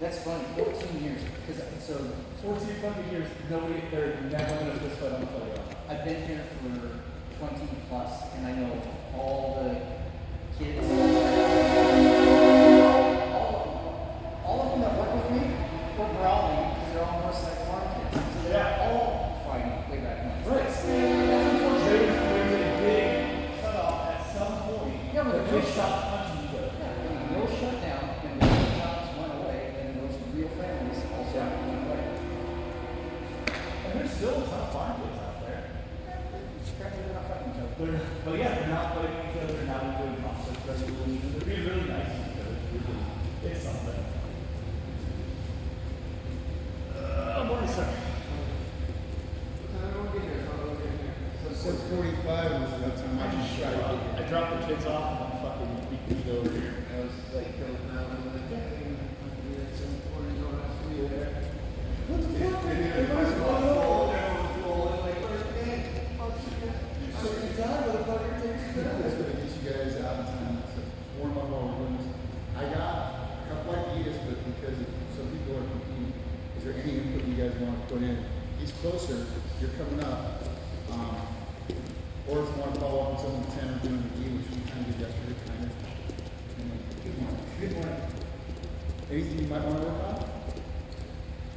That's funny, 14 years. So 14 fucking years, they're never going to fist fight on the playground. I've been here for 20 plus, and I know all the kids. All of them that work with me were brawling because they're all North Side farm kids. So they're all fighting way back when. Right. That's unfortunate. There's a big cutoff at some point. Yeah, but they stop punching each other. Yeah, no shutdown, and the jobs went away, and those real families also went away. And there's still a ton of farm kids out there. They're not fighting each other. But yeah, they're not fighting each other. They're not doing conflict resolution. They're being really nice to each other. It's something. Morning, sir. So 45 was the time I just tried to get here. I dropped the kids off and I'm fucking beat over here. I was like, now I'm like, yeah, what the fuck? Everybody's going on. So you die, motherfucker, takes you down. That's gonna get you guys out in time to warm up all the rooms. I got a couple ideas, but because some people are competing, is there any input you guys want to put in? He's closer, you're coming up. Or if you want to follow up on some of the 10 or doing the D, which we kind of did yesterday, kind of. Good morning. Good morning. Anything you might want to work on?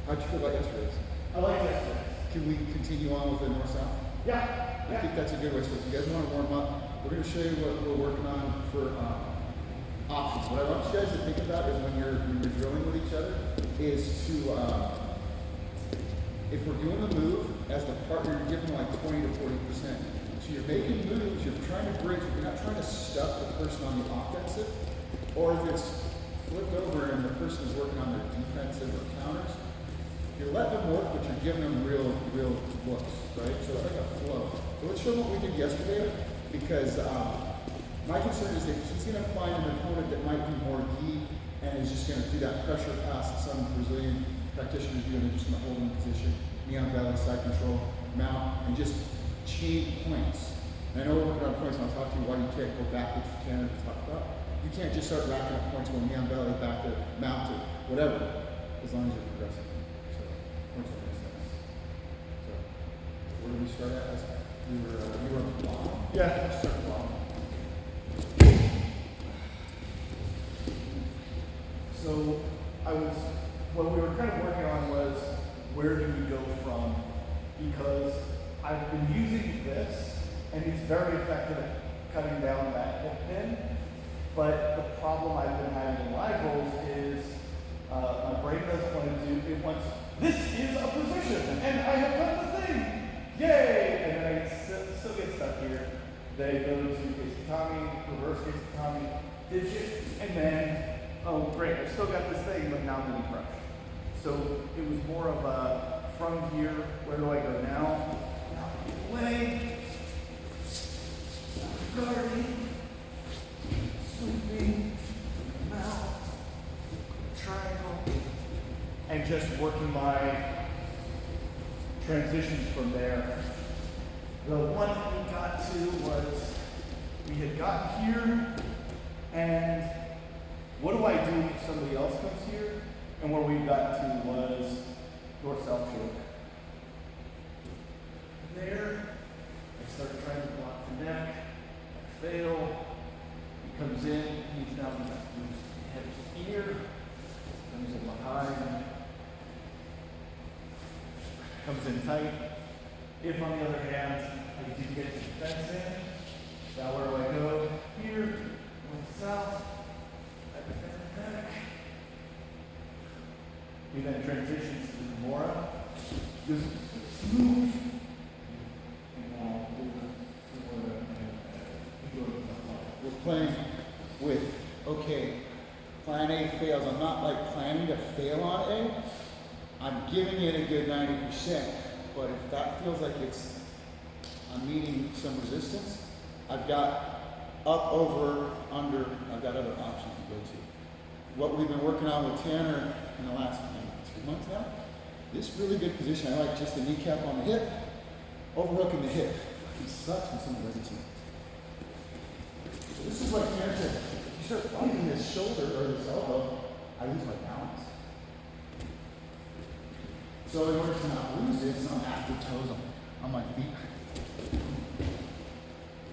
How'd you feel about yesterday's? I like yesterday. Can we continue on with the north-south? Yeah. I think that's a good way. So if you guys want to warm up, we're going to show you what we're working on for options. What I want you guys to think about is when you're drilling with each other is to, if we're doing a move, as the partner, you're giving like 20 to 40%. So you're making moves, you're trying to bridge, you're not trying to stuff the person on the offensive, or if it's flipped over and the person is working on their defensive or counters, you're letting them work, but you're giving them real looks, right? So it's like a flow. So let's show what we did yesterday, because my concern is that he's going to find an opponent that might be more gi and is just going to do that pressure pass that some Brazilian practitioners do, and they're just going to hold in position, knee on belly, side control, mount, and just chain points. And I know we're working on points, and I'll talk to you why you can't go backwards for Canada to talk about. You can't just start racking up points going knee on belly, back to mount to whatever, as long as you're progressing. So, points are nice. So, where did we start at? You were on the bottom? Yeah, let's start the bottom. So, what we were kind of working on was, where do we go from? Because I've been using this, and it's very effective at cutting down that hip pin. But the problem I've been having in live rolls is my brain doesn't want to do it. Wants, this is a position, and I have done the thing. Yay! And then I still get stuck here. They go to case tatami, reverse case tatami, digit, and then, oh great, I still got this thing, but now mini crush. So it was more of a, from here, where do I go now? Leg, guarding, sweeping, mouth, triangle, and just working my transitions from there. The one we got to was, we had gotten here, and what do I do if somebody else comes here? And where we got to was north-south choke. There, I started trying to block the neck, I fail, he comes in, he's down his head here, comes in behind, comes in tight. If on the other hand, I do get the defense in, now where do I go? Here, north-south, I defend the neck. We then transition to the Kimura. Just move. We're playing with, okay, plan A fails. I'm not like planning to fail on A. I'm giving it a good 90%. But if that feels like I'm meeting some resistance, I've got up, over, under, I've got other options to go to. What we've been working on with Tanner in the last 2 months now, this really good position. I like just the kneecap on the hip, overhooking the hip. It sucks when someone does it to me. So this is like Tanner said, if you start biting this shoulder or this elbow, I lose my balance. So in order to not lose this, I'm active toes on my feet.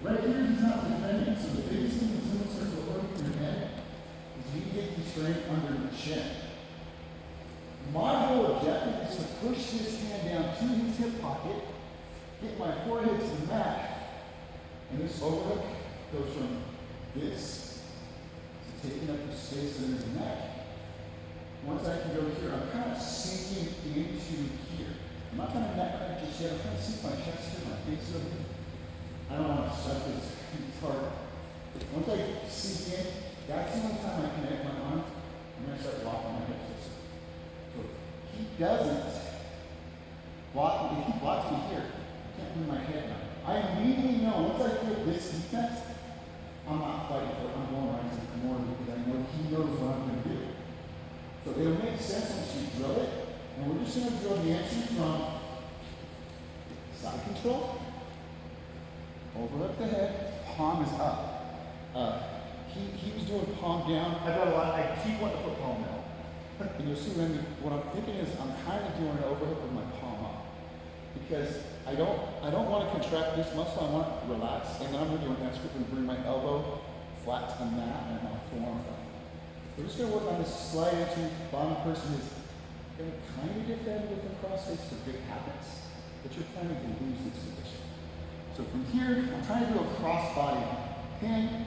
Right here, he's not defending. So the biggest thing is in circle work in your head is you get the strength under the chin. My whole objective is to push this hand down to his hip pocket, get my forehead to the mat, and this overhook goes from this to taking up the space under the neck. Once I can go here, I'm kind of sinking into here. I'm not trying to neck crack just yet. I'm trying to sink my chest here, my face over here. I don't want to suck this. It's hard. Once I sink in, that's the only time I connect my arms. I'm going to start locking my hips. So if he doesn't block, if he blocks me here, I can't move my head now. I immediately know, once I feel this defense, I'm not fighting for it. I'm going right to the Kimura because I know he knows what I'm going to do. So it'll make sense once you drill it. And we're just going to drill the entry from side control, overlook the head, palm is up. He was doing palm down. I've got a lot, I keep wanting to put palm down. And you'll see what I'm thinking is I'm kind of doing an overhook with my palm up. Because I don't want to contract this muscle, I want it to relax. And then I'm going to do an extra and bring my elbow flat to the mat and my forearm flat. We're just going to work on this slide entry. Bottom person is going to kind of defend with the crossface for good habits, but you're planning to lose this position. So from here, I'm trying to do a cross body pin,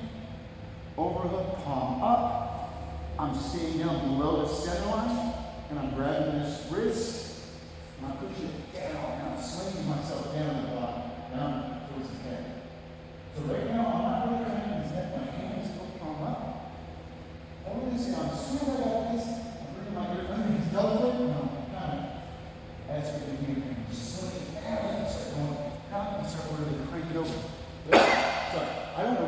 overhook, palm up. I'm staying down below the center line, and I'm grabbing this wrist, and I'm pushing it down, and I'm swinging myself down the bottom, down towards the head. So right now, I'm not really trying to connect my hands, go palm up. All this is, I'm swinging like this, I'm bringing my ear underneath the elbow, and I'm kind of, as we can hear, I'm swinging down, and start going out, and start really crank it over. So I don't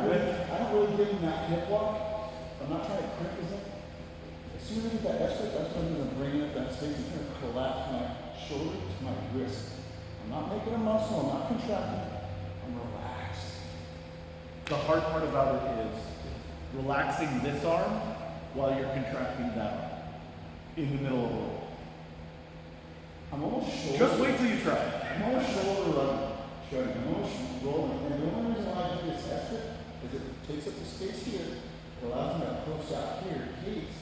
really give him that hip walk. I'm not trying to crank his hip. As soon as I get that extra, that's when I'm going to bring up that space and kind of collapse my shoulder to my wrist. I'm not making a muscle, I'm not contracting, I'm relaxed. The hard part about it is relaxing this arm while you're contracting that arm in the middle of the roll. I'm almost shoulder. Just wait till you try it. I'm almost shoulder shutting. I'm almost rolling. And the only reason why I do this extra is it takes up the space here. It allows me to push out here in case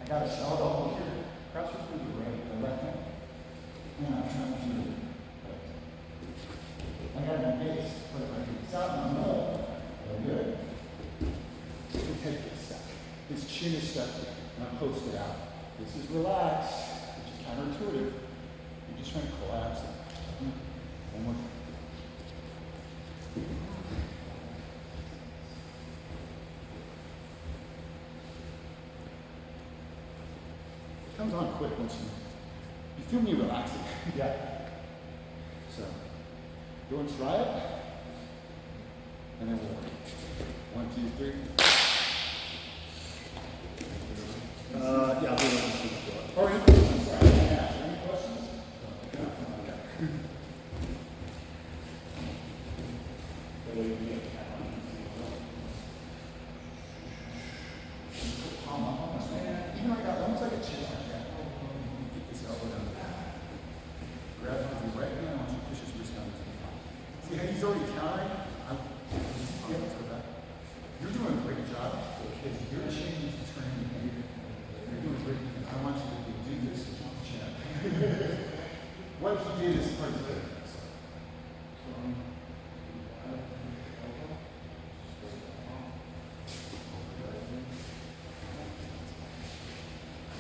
I got a shot over here. Cross your foot right, the left hand. And I'm trying to do it. I got my base, put it right here. It's out in the middle. Good. His head gets stuck. His chin is stuck there. And I post it out. This is relaxed, which is counterintuitive. You're just trying to collapse it. One more. It comes on quick once you feel me relaxing. Yeah. So, go and try it, and then we'll work. 1, 2, 3. Yeah, I'll do it. Or any questions? Sorry, any questions? Palm up on this man. Even I got almost like a chin like that. Get this elbow down the back. Grab it with your right hand. I want you to push his wrist down to the top. See how he's already countering? Yeah, let's go back. You're doing a great job because you're changing the training here. You're doing great. I want you to do this with your chin. What he did is part of it.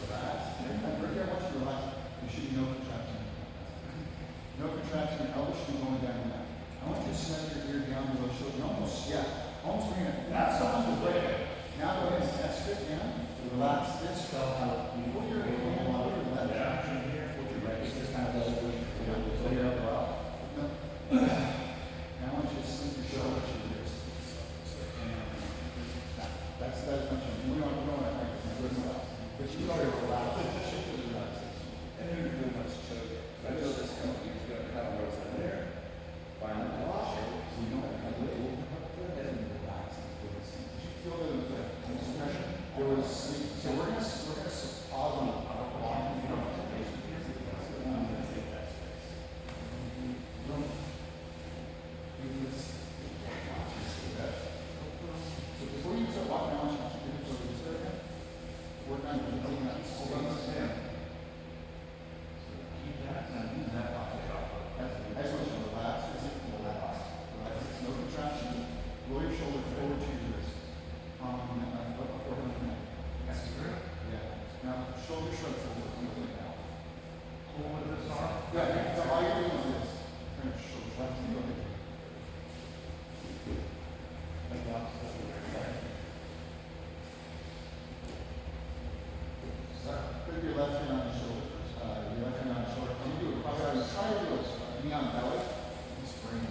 Relax. Right here, I want you to relax. There should be no contraction. No contraction. Elbow should be going down the neck. I want you to snap your ear down below shoulder. Almost, almost bring it. That's almost great. Now go ahead and snap it down. Relax this. Pull your hand out of your left. Hold your right. It's just kind of that way. So you're up well. Now I want you to slip your shoulder to your wrist. That's much. We don't want to hurt your wrist out. But you already relax. Shift to the relaxation. And then you pretty much choke. I know this company's got kind of what's in there. Finally, So you don't have to lift and relax and feel the seat. Did you feel that there was pressure? There was, so we're gonna pause on the Hold on to him. Keep that, now use that pocket off. I just want you to relax, relax. No contraction. Roll your shoulder forward to your wrist. Palm on that, forehead on the neck. That's good. Yeah. Now, shoulder shrug forward. Pull with this arm. Yeah, so all you're doing is this. Kind of shoulder shrug. Go ahead. Like the opposite. Put your left hand on your shoulder. Your left hand on your shoulder. Can you do it? Try to do it. Knee on belly. And spring.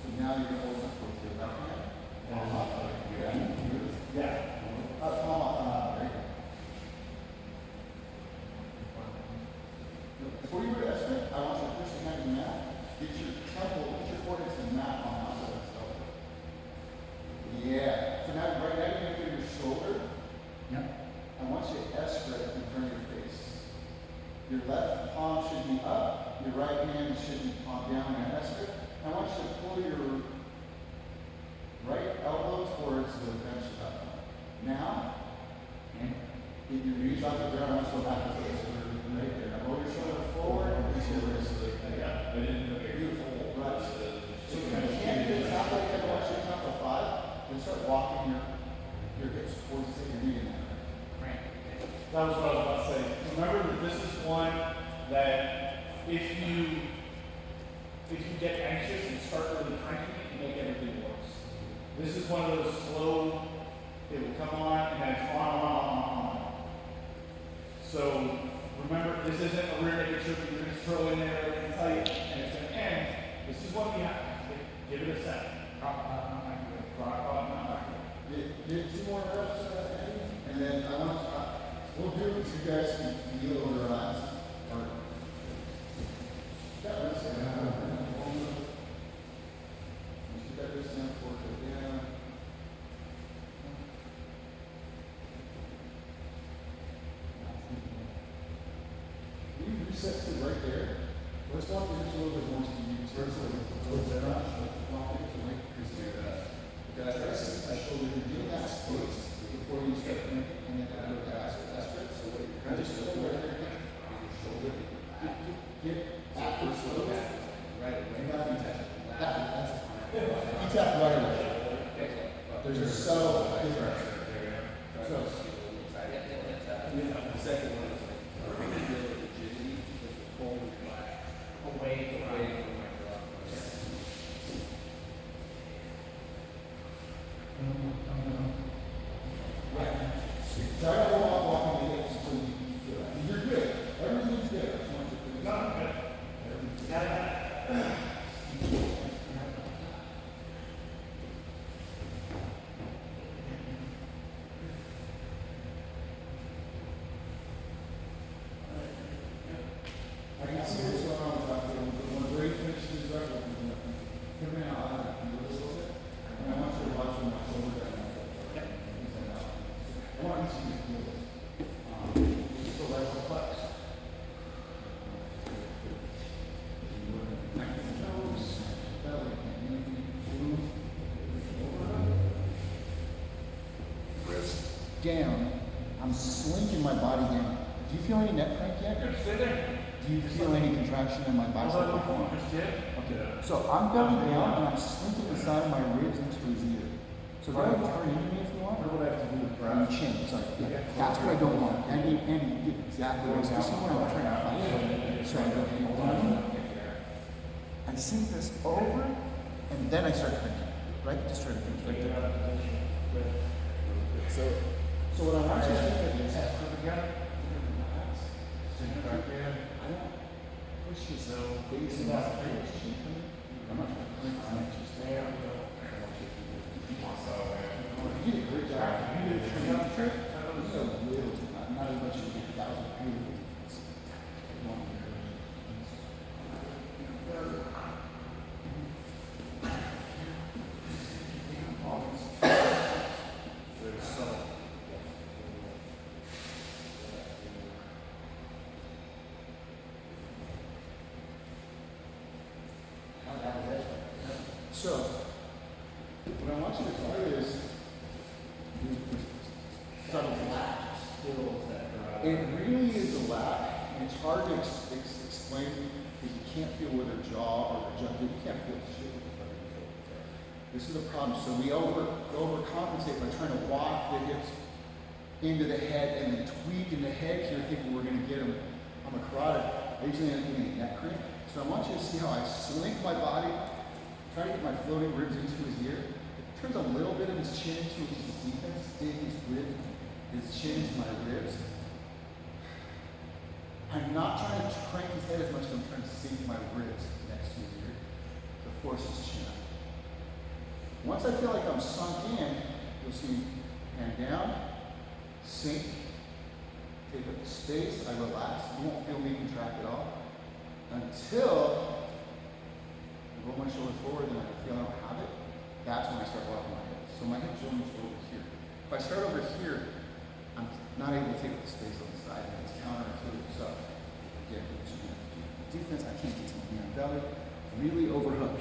So now you're going to hold up with your left hand. Palm up. Yeah. Palm up. There you go. Before you go to estimate, I want you to push the hand to the mat. Get your temple, get your forehead to the mat on the outside of the elbow. Yeah. So now, right now, you're going to feel your shoulder. Yep. I want you to S-grip in front of your face. Your left palm should be up. Your right hand should be palm down and S-grip. I want you to pull your right elbow towards the bench top. Now, get your knees off the ground. I want you to go back to the right there. Now roll your shoulder forward and reach your wrist. Yeah, I didn't know. Beautiful. Right. So if you can't do the top like that, I want you to count to 5. Then start walking your hips towards your knee in there. That was what I was about to say. Remember that this is one that if you get anxious and start really cranking it, you make everything worse. This is one of those slow, it will come on and then it's on. So remember, this isn't a rear naked choke that you're going to throw in there and tight and it's going to end. This is what we have to give it a second. Get 2 more reps, Eddie, and then I want we'll do it so you guys can feel or relax. That was it. You got this down, forward down. We reset to right there. Let's walk into a little bit more to you. First, let's walk into right here. Guys, I showed you getting that space before you start thinking, and then I go past it. That's right. So what you're trying to show right there, your shoulder, get backwards a little bit. Right away. You gotta be tapped. You tap right away. There's a subtle difference. So, The second one is like, feel the rigidity, because it's pulling your back Away from my drop. try to walk the hips until you feel that. You're good. Everything's good. I just want you to feel that. I can see what's going on with that. When Ray finishes his record, come in out and do a little bit. And I want you to watch my shoulder down. I want you to feel this. So like a flex. Toes, belly, move, wrist down. I'm slinking my body down. Do you feel any neck crank yet? Stay there. Do you feel any contraction in my bicep? Okay. So I'm belly down and I'm slinking the side of my ribs into his ear. So go ahead and turn into me if you want. What do I have to do with On your chin, sorry. Yeah. That's what I don't want. Andy, you did exactly right. This is what I'm trying to fight. So I go, I sink this over, and then I start cranking. Right? Just try to finish right there. So what I want you to do is, I don't push yourself facing that face. I'm not trying to crank on it. Just there. You did a great job. You did a training trick. You did a little, not as much as you did. That was a beautiful defense. Very subtle. So, what I want you to do is subtle things. It really is a lat, and it's hard to explain because you can't feel with their jaw or their jugular. You can't feel shit with the fucking toe. This is a problem. So we overcompensate by trying to walk the hips into the head and then tweak in the head here, thinking we're going to get them on the carotid. I usually end up getting a neck cramp. So I want you to see how I slink my body, try to get my floating ribs into his ear. It turns a little bit of his chin into his defense, dig his ribs, his chin into my ribs. I'm not trying to crank his head as much as I'm trying to sink my ribs next to his ear to force his chin up. Once I feel like I'm sunk in, you'll see hand down, sink, take up the space, I relax. You won't feel me contract at all until I roll my shoulder forward and I can feel I don't have it. That's when I start walking my hips. So my hips are almost over here. If I start over here, I'm not able to take up the space on the side, and it's counterintuitive. So, again, defense, I can't get to my knee on belly. Really overhook.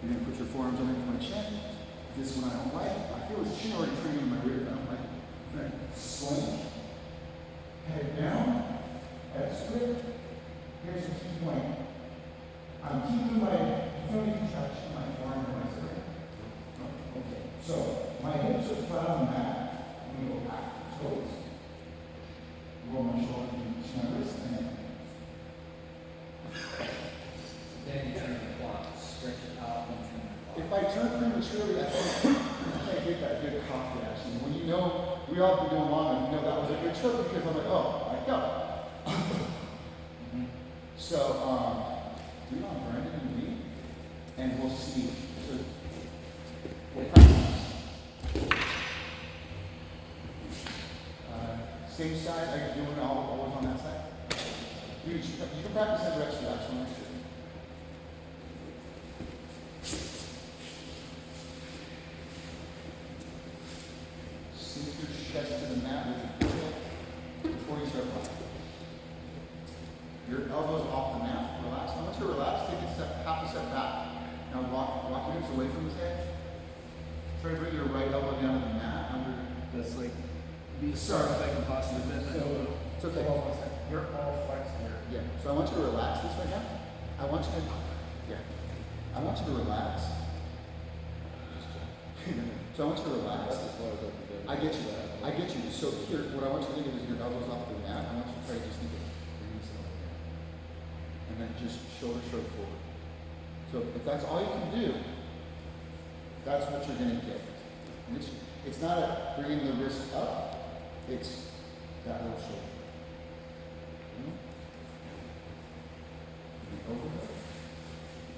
You're going to put your forearms underneath my chin. This one I don't like. I feel his chin already training in my ribs. I don't like it. Right. Sling. Head down. That's good. Here's the key point. I'm keeping my fully touch my forearm and my side. Okay. So, my hips are flat on the mat. We go back. Toes. Roll my shoulder to my wrist and then. Then you turn the quad, stretch it out and turn the quad. If I turn prematurely, I can't get that good cough reaction. When you know, we all been doing long and you know that was a good choke because I'm like, oh, I go. So, do it on Brandon and me, and we'll see. So, we'll practice. Same side, are you doing always on that side? You can practice that direction, actually. Sink your chest to the mat with your forehead before you start walking. Your elbows off the mat, relax. I want you to relax, take a step, half a step back. Now walk your hips away from his head. Try to bring your right elbow down to the mat under. That's like Be sorry if I can possibly bend that. So it's okay. You're all flexed here. Yeah. So I want you to relax this right now. I want you to relax. So I want you to relax. I get you. So here, what I want you to think of is your elbows off the mat. I want you to try to just think of bringing this over here. And then just shoulder forward. So if that's all you can do, that's what you're going to get. And it's not a bringing the wrist up. It's that little shoulder. Overhead.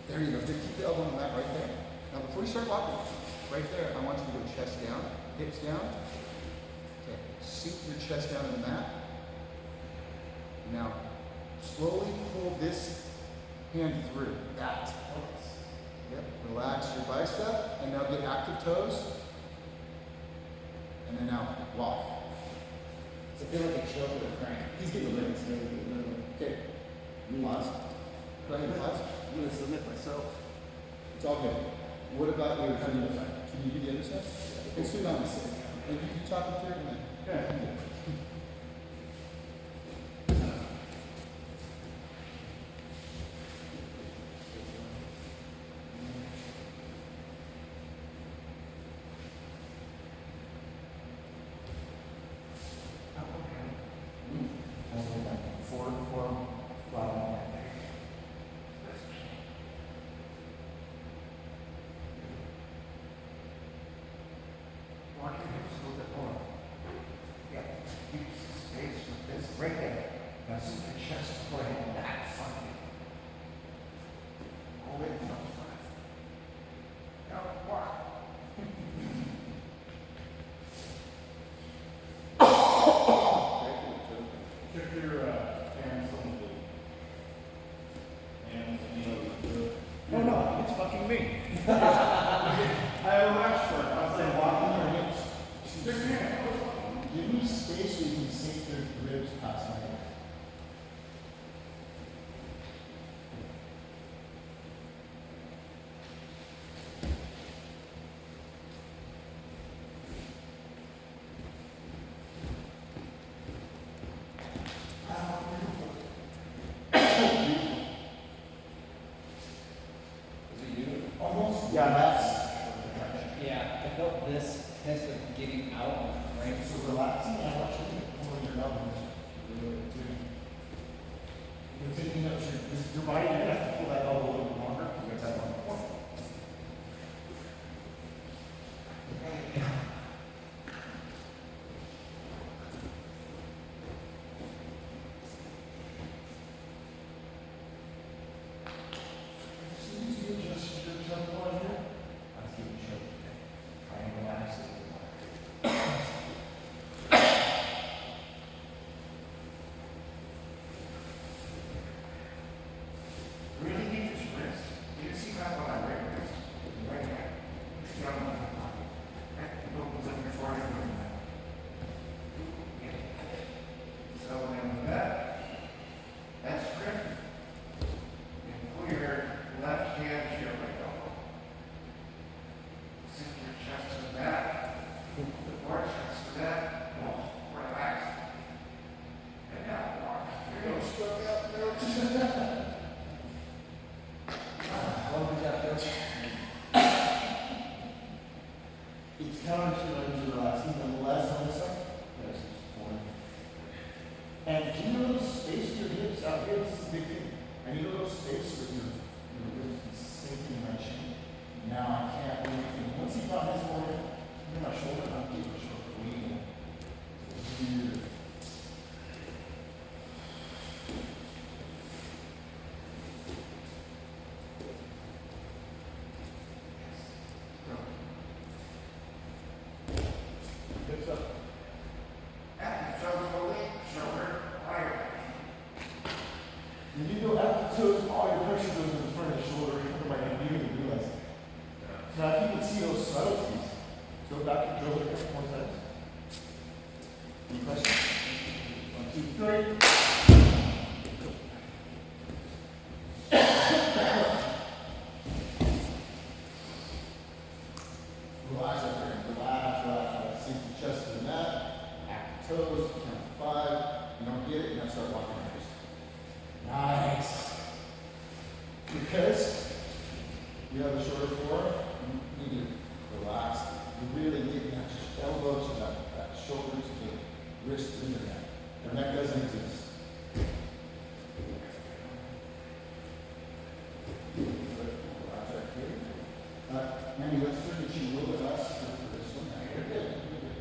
There you go. Just keep the elbow on the mat right there. Now before you start walking, right there, I want you to go chest down, hips down. Okay. Sink your chest down to the mat. Now, slowly pull this hand through. That. Yep. Relax your bicep, and now get active toes. And then now walk. So I feel like a choke with a crank. He's getting lit. Okay. Pause. Go ahead, pause. I'm going to submit myself. It's all good. What about your other side? Can you do the other side? Let's do it on the side. And you talk through it and then. Yeah. Right there. Now see the chest playing that funny. Hold it in those five. Now walk. Check your hands on the hands. No, it's fucking me. I have an expert. I'll say walking your hips. Give me space so you can sink your ribs past my head. It's counterintuitive to relax even less on this side. Yes, it's fine. And keep a little space for your hips out here. This is a big thing. I need a little space for your ribs sinking my chin. Now I can't do anything. Once he got his forehead, my shoulder, I'm getting a short wheel. Weird. Hips up. At the toes slowly, shoulder higher. When you go at the toes, all your pressure goes in the front of the shoulder, under my hand. You didn't realize it. Now, if you can see those subtleties, go back and drill it a couple more times. Any questions? 1, 2, 3. Relax up there. Relax, relax, relax. Sink the chest to the mat. Act the toes. Count to 5. You don't get it, now start walking first. Nice. Because you have a shorter floor, you need to relax. You really get that elbow to that shoulder to the wrist to the neck. The neck doesn't exist. Relax right here. Mandy, let's turn the chin a little bit less for this one. You're good. You're good.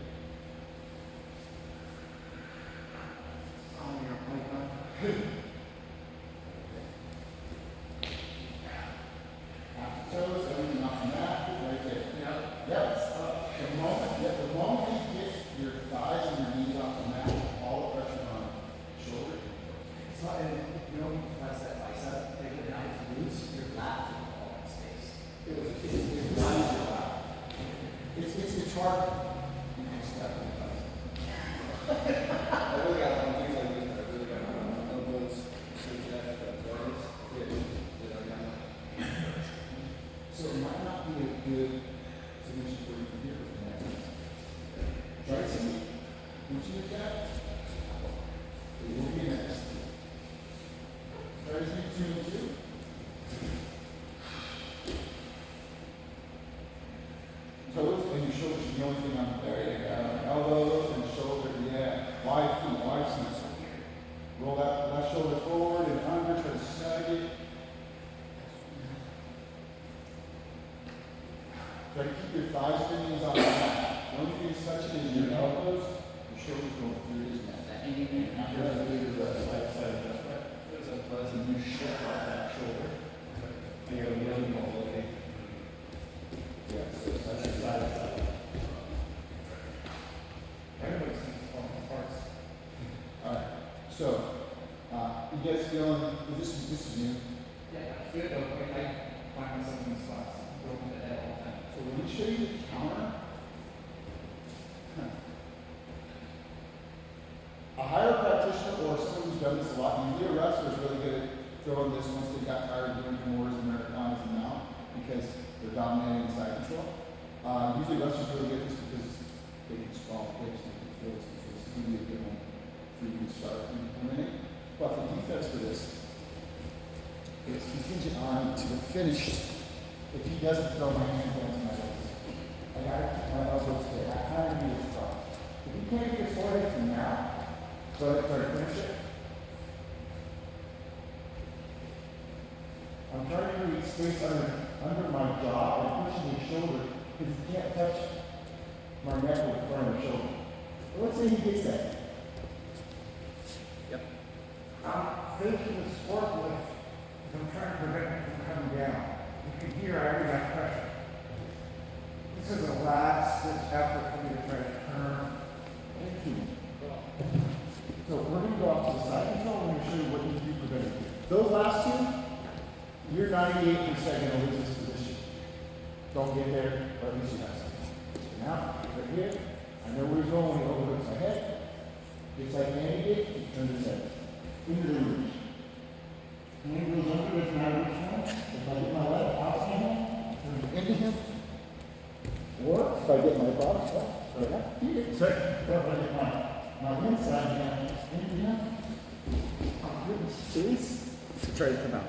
On your plate, Toes, everything off the mat, right there. Yep. Yes. The moment you get your thighs and your knees off the mat, all the pressure on the shoulder. It's not, you don't flex that bicep, take it down to loose, your lat will fall in space. It's not easy to laugh. It's hard. You can step in the bicep. I really got on things like this, I really got on elbows, switch that, toes. So it might not be a good solution for you from here, but the next one. Try to see. Would you look at? It will be next. Try to see 2 and 2. Toes and your shoulders should be the only thing on there. Elbows and shoulder, yeah. Wide feet, wide feet. Roll that left shoulder forward and under, try to snag it. Try to keep your thighs and knees on the mat. The only thing that's touching is your elbows, your shoulders going through his mat. Not really big as a side adjustment. There's a pleasant new shift off that shoulder. And you're really going to look. Yeah, so that's your side to side. Everybody sees all these parts. Alright, so, you guys feeling, this is new? Yeah, it's good though, like I find myself in spots, broken the head all the time. So when we show you the counter, a higher practitioner or someone who's done this a lot, usually a wrestler is really good at throwing this once they got tired of doing Kimuras and Americanas and now, because they're dominating side control. Usually wrestlers really get this because they can sprawl hips and can feel this. This is going to be a good one for you to start implementing. But the defense for this is contingent on to the finish. If he doesn't throw my hand down to my legs, I gotta keep my elbows there. I kind of need a strong. If you can't get your forehead to now, try to finish it. I'm trying to create space under my jaw and pushing your shoulder because you can't touch my neck with the front of the shoulder. But let's say he gets that. Yep. I'm finishing the sport with, I'm trying to prevent it from coming down. You can hear I already got pressure. This is a last ditch effort for me to try to turn. Thank you. So we're going to go off to the side control. I'm going to show you what you do to prevent it. Those last two, you're 98% going to lose this position. Don't get there, but at least you have something. So now, right here, I know where he's going when he overlooks my head. Just like Andy did, he turned his head. Into the reach. Hand goes under, doesn't matter which one. If I get my left outside him, turn it into him. Or if I get my bottom, right now, here. Second, if I get my inside hand into him, I'm good in space. try to come out.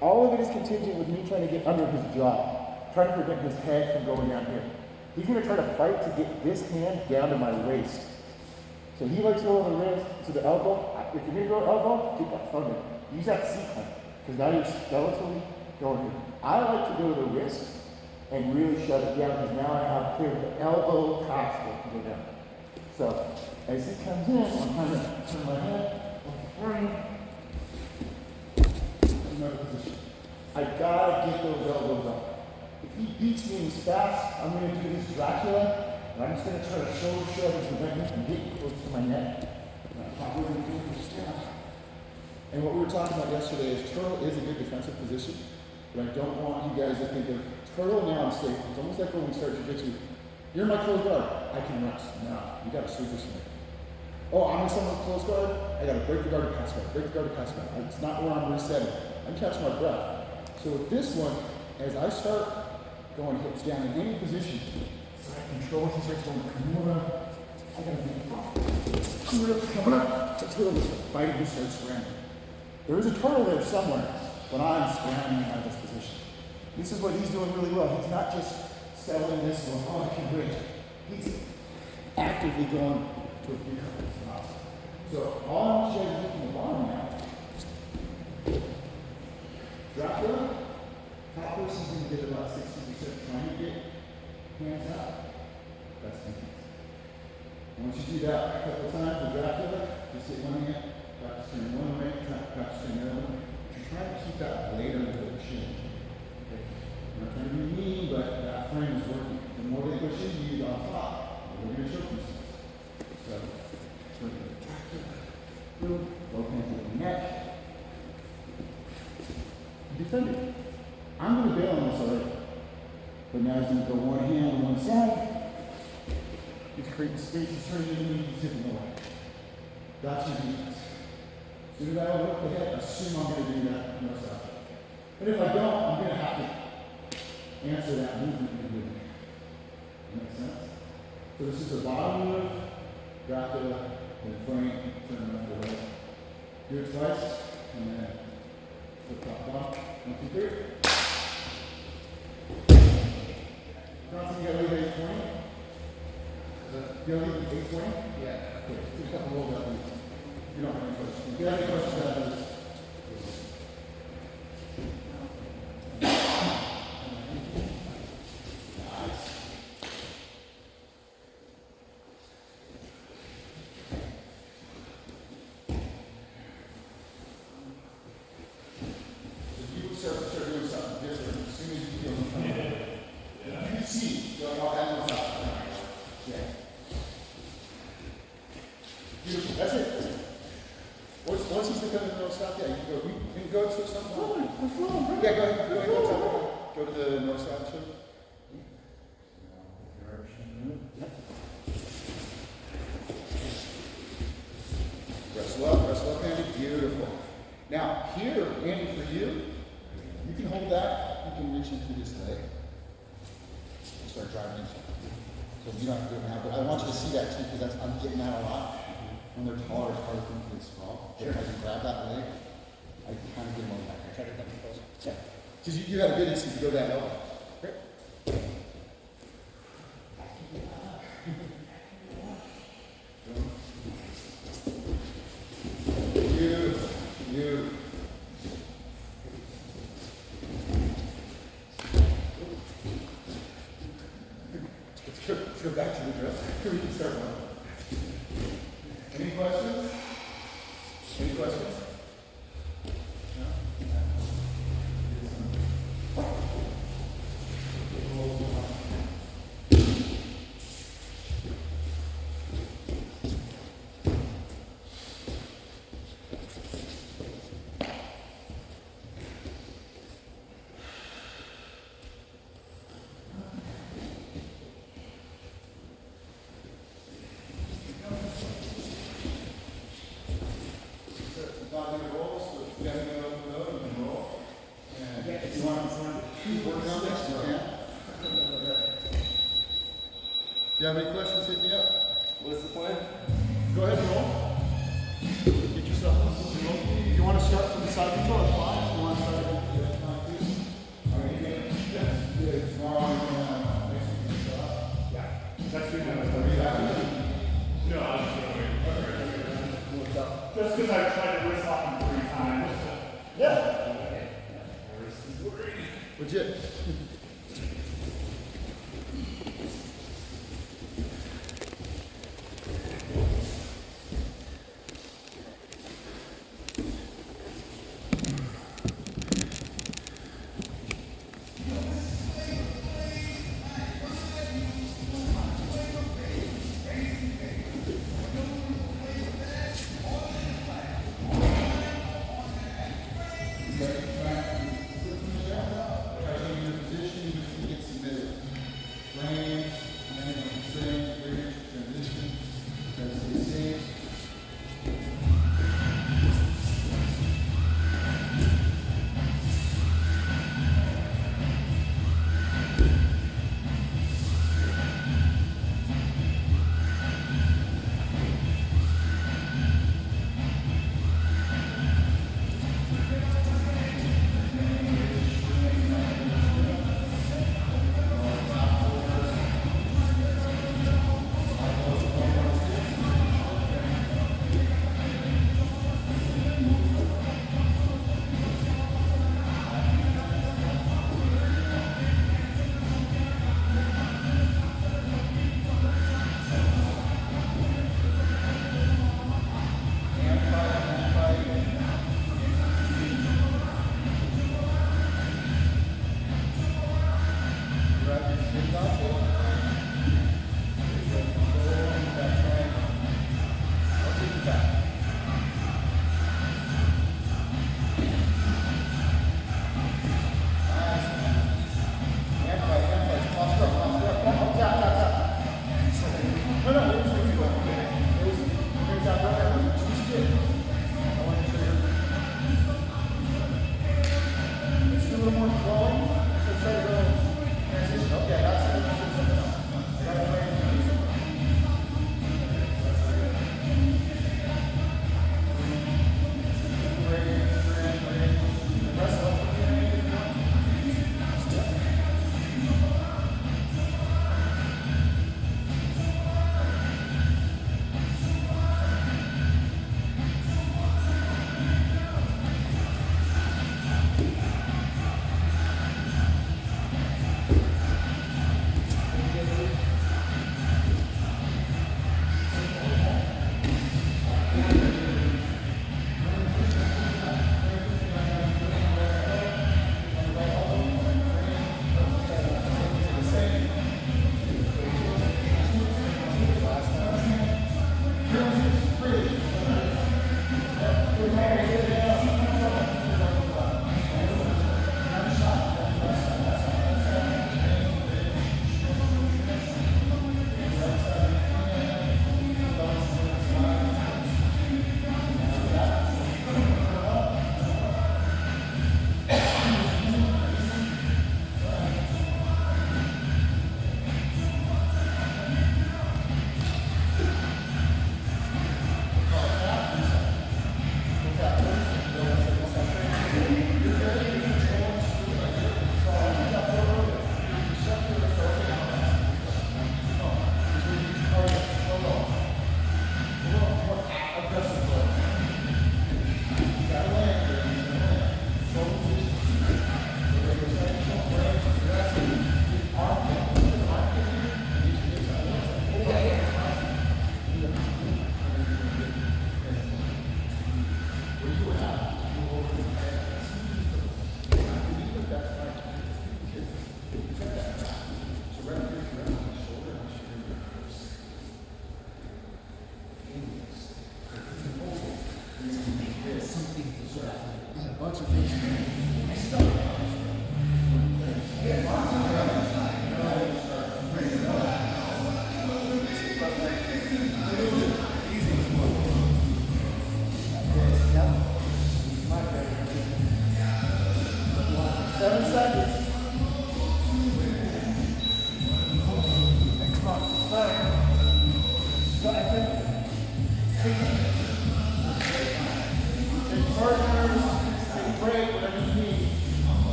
All of it is contingent with me trying to get under his jaw, trying to prevent his head from going down here. He's going to try to fight to get this hand down to my waist. So he likes to go to the wrist, to the elbow. If you're going to go elbow, keep that thunder. Use that C-clamp, because now you're skeletally going here. I like to go to the wrist and really shut it down, because now I have cleared the elbow posture to go down. So, as he comes in, I'm trying to turn my head, frame, another position. I gotta get those elbows up. If he beats me and he's fast, I'm gonna do this Dracula, and I'm just gonna try to shoulder shove and prevent him from getting close to my neck. And what we were talking about yesterday is turtle is a good defensive position, but I don't want you guys to think of turtle now I'm safe. It's almost like when we start jiu-jitsu. You're my close guard. I can rest. No, you got to super swing. Oh, I'm in someone's close guard. I got to break the guard to pass guard. Break the guard to pass guard. It's not where I'm resetting. I'm catching my breath. So with this one, as I start going hips down in any position, so I control his hips going Kimura. I got to be Kimura coming up. The turtle is fighting to start scrambling. There is a turtle there somewhere, but I'm scrambling out of this position. This is what he's doing really well. He's not just settling this one, oh, I can break. He's actively going to a few couple of spots. So all I'm showing you from the bottom now. Dracula, top person's going to get about 60% trying to get hands up. That's defense. Once you do that a couple of times with Dracula, just hit one hand, practice turning one way, practice turning the other one. You're trying to keep that blade under the chin. Okay. I'm not trying to be mean, but that frame is working. The more they push into you on top, the more you're going to choke yourself. So, we're going to Dracula. Boom. Both hands over the neck. Defend it. I'm going to bail on this already. But now he's going to go one hand on one side. He's creating space, he's turning it into he's zipping away. That's your defense. As soon as I look ahead, assume I'm going to do that no side. But if I don't, I'm going to have to answer that movement you're doing. Make sense? So this is the bottom move, Dracula, then frame, turn left or right. Do it twice, and then flip top down. 1, 2, 3. Johnson, you got to leave 820? You got to leave 820? Yeah. Okay, just a couple roll up. You don't have any questions. If you have any questions about this? That's it. Once he's becoming no stop, yeah, you can go to some point. Yeah, go ahead. Go to the north side too. Wrestle up, Andy. Beautiful. Now, here, Andy, for you can hold that. You can reach into this leg and start driving into it. So you don't have to do it now, but I want you to see that too, because I'm getting that a lot. When they're taller, it's harder for them to get small. Sure. If I can grab that leg, I can kind of get them over back. Try to get them close. Yeah. Because you have a good instinct to go that elbow. Great. Beautiful. Beautiful. Let's go back to the drill. We can start one. Any questions? Any questions? No? If you have any questions, hit me up. What's the plan? Go ahead and roll. Get yourself. If you want to start from the side control, that's fine. Just because I tried to wrist lock him 3 times. Yeah. Legit.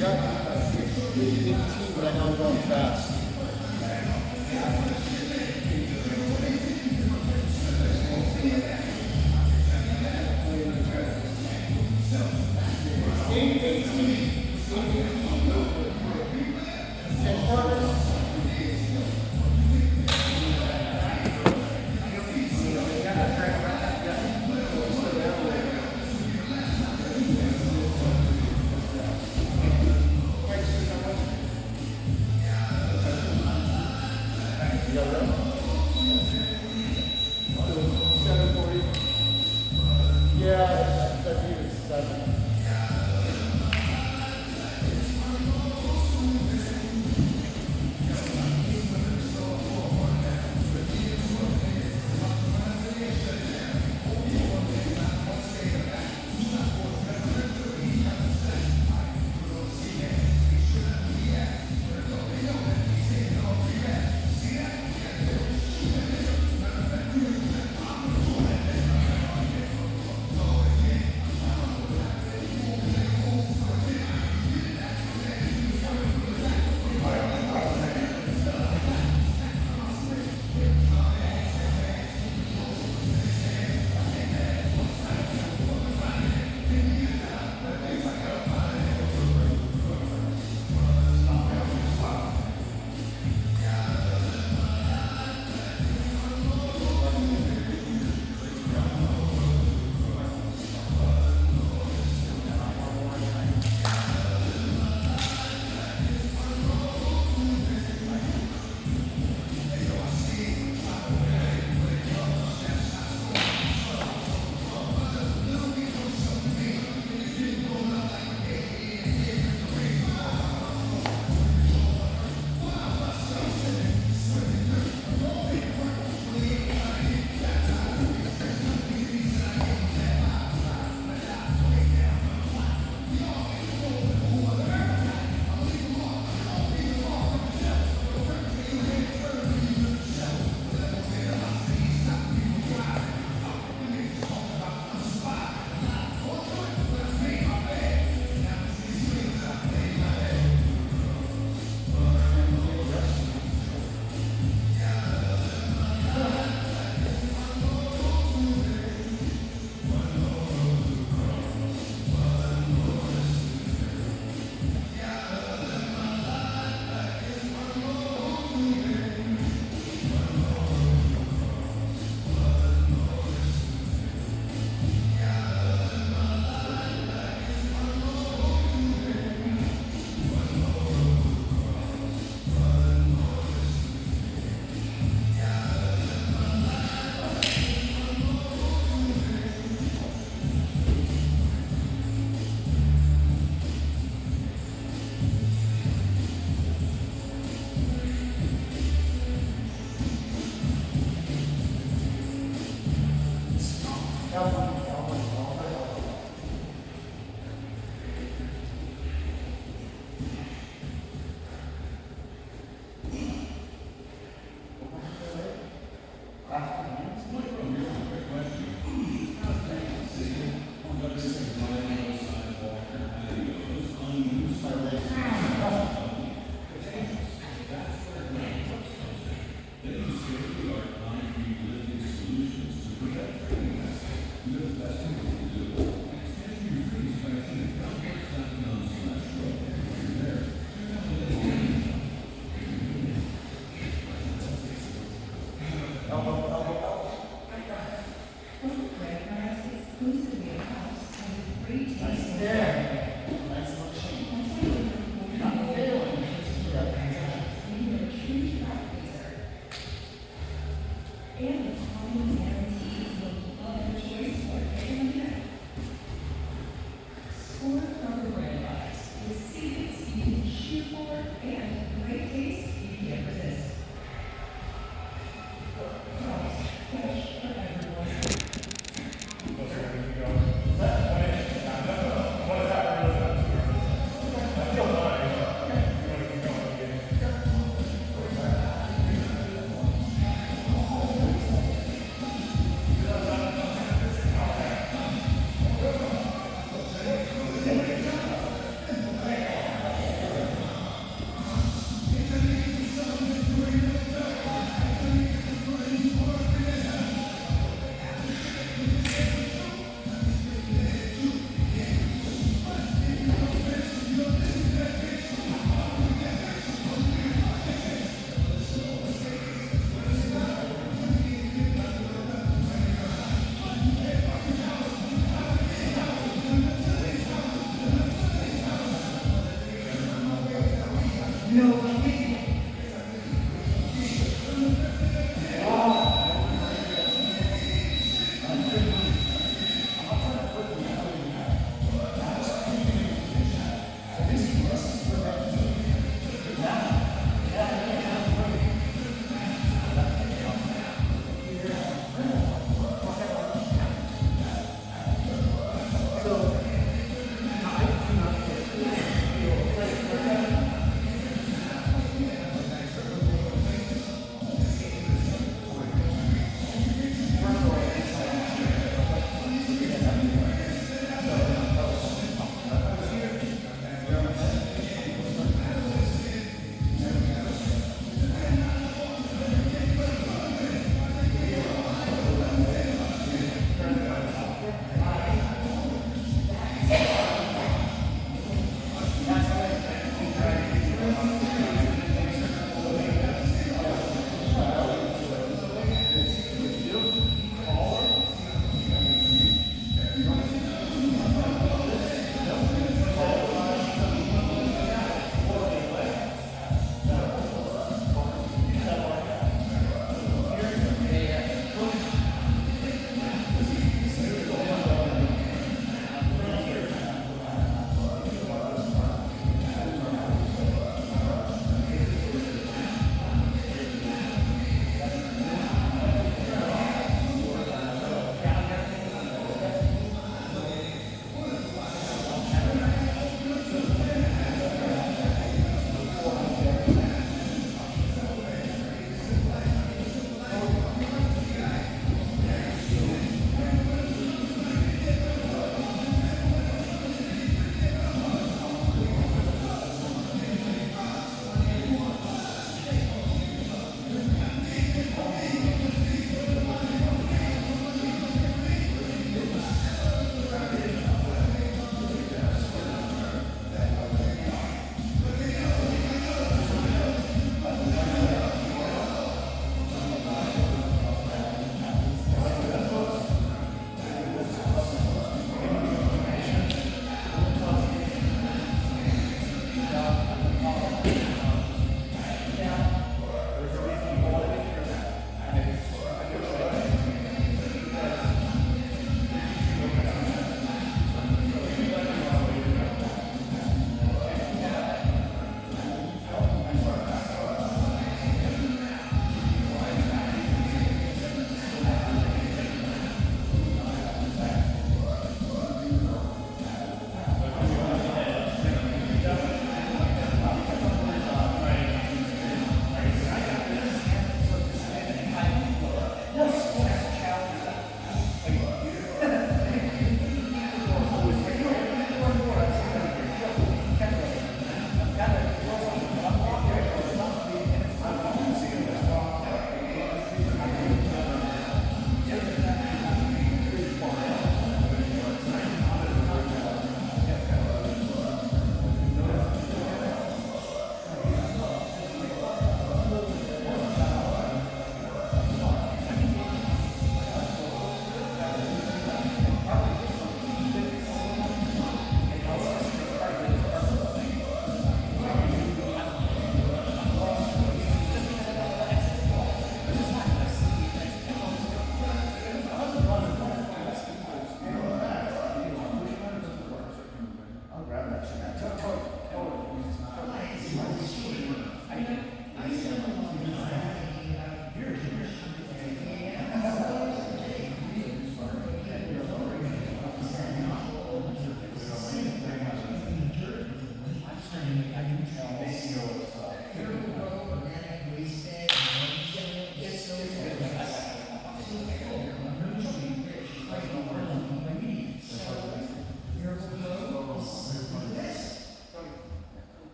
got 18, but I know I'm going fast.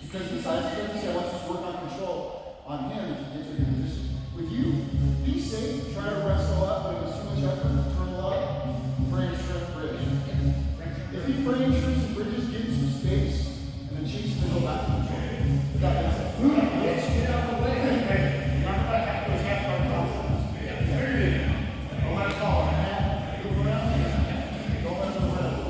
Because of the size of things, I want you to work on control on him if he gets in your position. With you, be safe, try to wrestle up, but if it's too much effort, turn up, frame, shrimp, bridge. If he frame, shrimps, and bridges, give him some space, and then chase him to go back to control. If that makes sense. Let's get out of the way. You're not gonna have to attack our process. There it is. Oh, that's all. Move around. Don't let them run.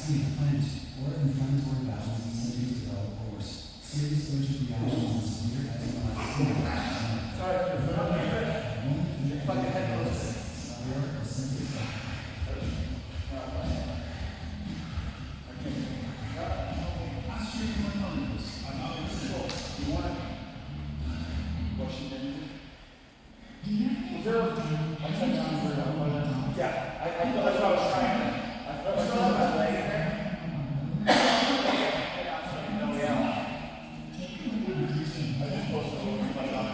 asking if plans or inflammatory bowel disease symptoms develop or worse. Serious allergic reactions and severe eczema-like symptoms. Sorry, if I can head closer. Severe or sensitive. Yeah, I thought that's what I was trying to. I thought that's what I was laying there. I just posted a little bit like that.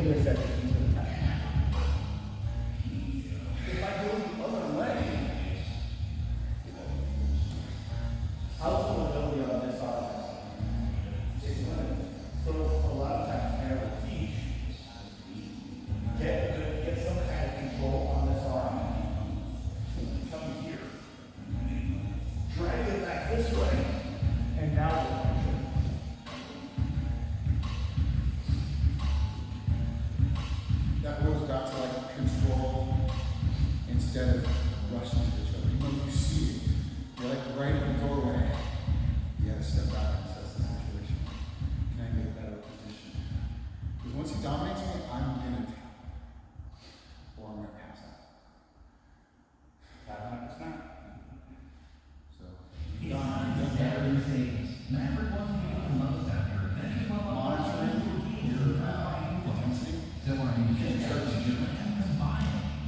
give it a second. He's gonna tap. If I go the other way, how's the mobility on this arm? It's limited. So a lot of times I will teach, get some kind of control on this arm. Come here. Drag it back this way, and now we're control. That goes back to like control instead of rushing to each other. You know, you see it. You're like right in the doorway. You gotta step back and assess the situation. Can I get a better position? Because once he dominates me, I'm gonna tap. Or I'm gonna pass out. 500%. So Better things. Maverick wants me to love that. monitoring your intensity. So are you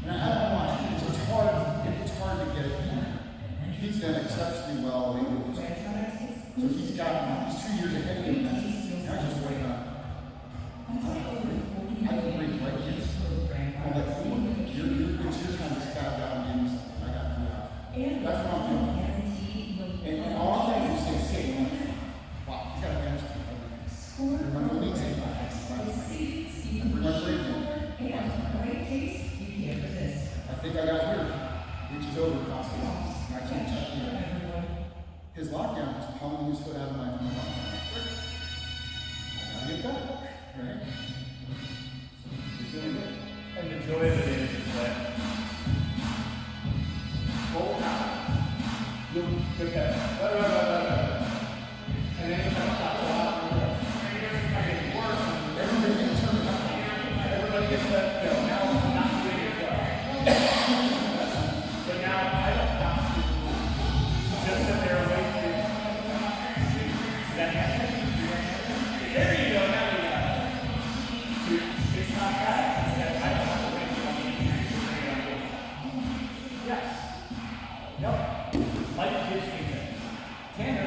And I don't want it's hard to get it. He's done exceptionally well lately. So he's 2 years ahead of me. Now just waiting on. I can break right here. I'm like, it's your time to step down and give me something. I got to do that. That's what I'm doing. And all I'm saying is say, wow, he's got a bench. I'm going to lead him. I'm going to break him. I think I got here, which is over crossing. I can't touch him. His lockdown is pulling his foot out of my lockdown. I gotta get better, right? So he's doing good. And the joy of it is that roll out, you'll get that. And then you come out a lot. I get worse. Everybody gets turned up. Everybody gets that, now I'm not doing it well. But now I don't have to just sit there and wait for that happen. There you go, now you got it. It's not bad. I don't have to wait for it. Yes. No. Life gives me that. Tandem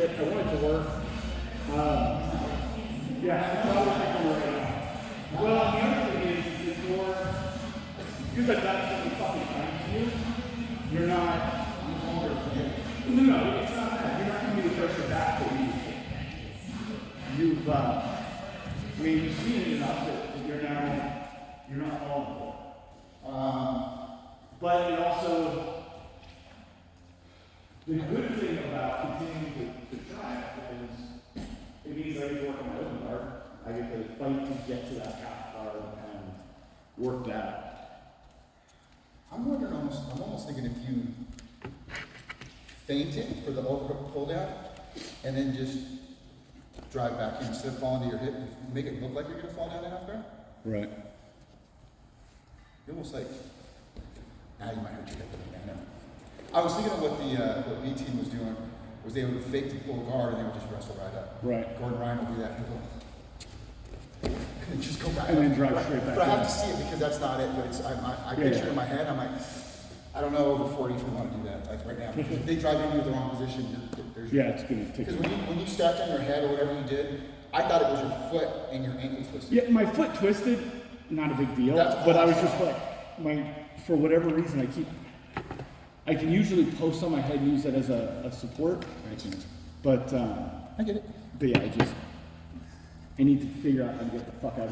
it. I want it to work. Yeah, it's probably right now. Well, the other thing is because I've done so many fucking times to you, you're not. No, it's not that. You're not going to be the person back that you've. I mean, you've seen it enough that you're not falling for. But it also, the good thing about continuing to try is it means I get to work on my own guard. I get to fight to get to that half guard and work that. I'm almost thinking if you feint it for the overhook pull down, and then just drive back in instead of falling to your hip, make it look like you're gonna fall down in half guard. Right. You're almost like, now you might hurt your hip. I know. I was thinking of what the what B team was doing, was they would fake to pull guard and they would just wrestle right up. Right. Gordon Ryan will do that. And just go back And up. then drive straight back But I have in. to see it because that's not it. But it's I Yeah, picture yeah. it in my head. I'm like, I don't know over 40 if we want to do that like right now. Because if they drive into the wrong position, there's Yeah, it's gonna take. Because when you stacked on your head or whatever you did, I thought it was your foot and your ankle twisted. Yeah, my foot twisted, not a big deal. That's But I was awesome. just like, for whatever reason, I can usually post on my head and use that as a support. But I get it. yeah, I need to figure out how to get the fuck out of